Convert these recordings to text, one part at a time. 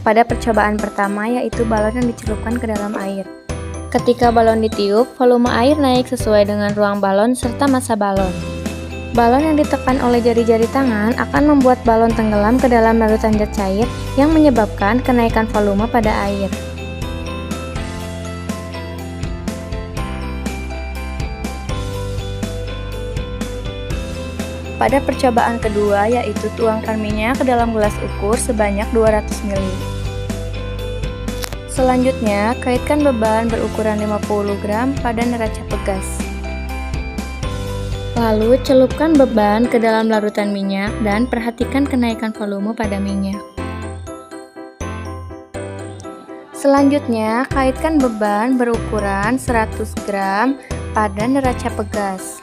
pada percobaan pertama, yaitu balon yang dicelupkan ke dalam air. Ketika balon ditiup, volume air naik sesuai dengan ruang balon serta massa balon. Balon yang ditekan oleh jari-jari tangan akan membuat balon tenggelam ke dalam larutan zat cair yang menyebabkan kenaikan volume pada air. Pada percobaan kedua, yaitu tuangkan minyak ke dalam gelas ukur sebanyak 200 ml. Selanjutnya, kaitkan beban berukuran 50 gram pada neraca pegas. Lalu, celupkan beban ke dalam larutan minyak dan perhatikan kenaikan volume pada minyak. Selanjutnya, kaitkan beban berukuran 100 gram pada neraca pegas.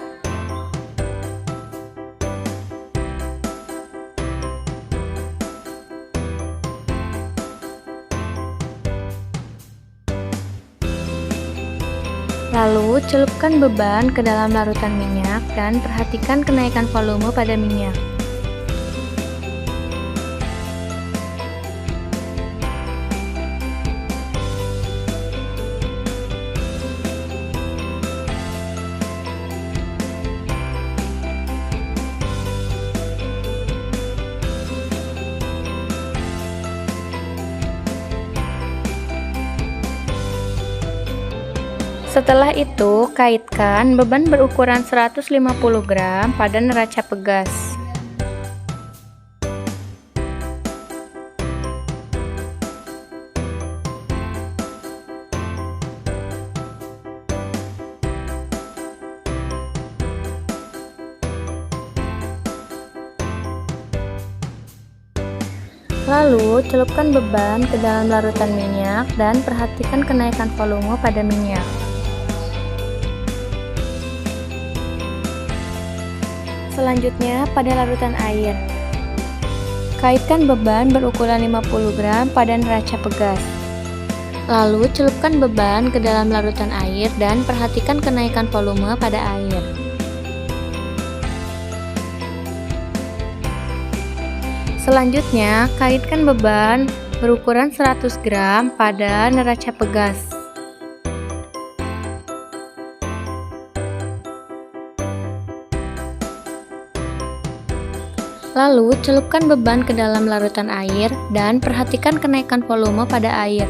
Lalu, celupkan beban ke dalam larutan minyak dan perhatikan kenaikan volume pada minyak. Setelah itu, kaitkan beban berukuran 150 gram pada neraca pegas. Lalu, celupkan beban ke dalam larutan minyak dan perhatikan kenaikan volume pada minyak. Selanjutnya, pada larutan air. Kaitkan beban berukuran 50 gram pada neraca pegas. Lalu, celupkan beban ke dalam larutan air dan perhatikan kenaikan volume pada air. Selanjutnya, kaitkan beban berukuran 100 gram pada neraca pegas. Lalu, celupkan beban ke dalam larutan air dan perhatikan kenaikan volume pada air.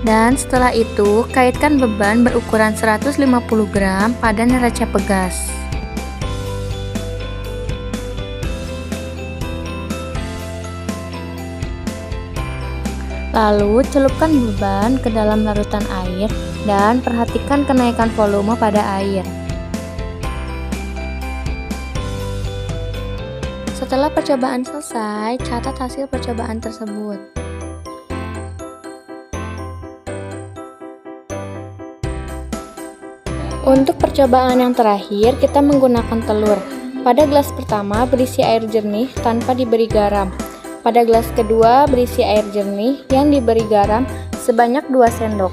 Dan setelah itu, kaitkan beban berukuran 150 gram pada neraca pegas. Lalu, celupkan beban ke dalam larutan air dan perhatikan kenaikan volume pada air. Setelah percobaan selesai, catat hasil percobaan tersebut. Untuk percobaan yang terakhir, kita menggunakan telur. Pada gelas pertama berisi air jernih tanpa diberi garam. Pada gelas kedua berisi air jernih yang diberi garam sebanyak 2 sendok.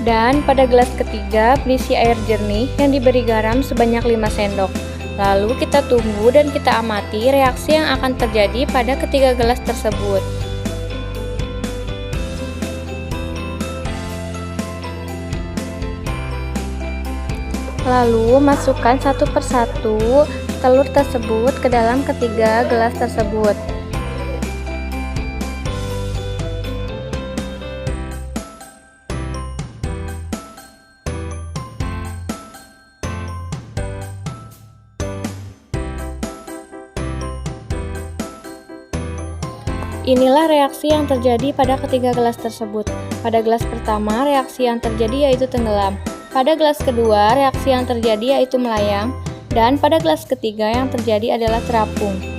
Dan pada gelas ketiga berisi air jernih yang diberi garam sebanyak 5 sendok. Lalu kita tunggu dan kita amati reaksi yang akan terjadi pada ketiga gelas tersebut. Lalu masukkan satu persatu telur tersebut ke dalam ketiga gelas tersebut. Inilah reaksi yang terjadi pada ketiga gelas tersebut. Pada gelas pertama, reaksi yang terjadi yaitu tenggelam. Pada gelas kedua, reaksi yang terjadi yaitu melayang, dan pada gelas ketiga yang terjadi adalah terapung.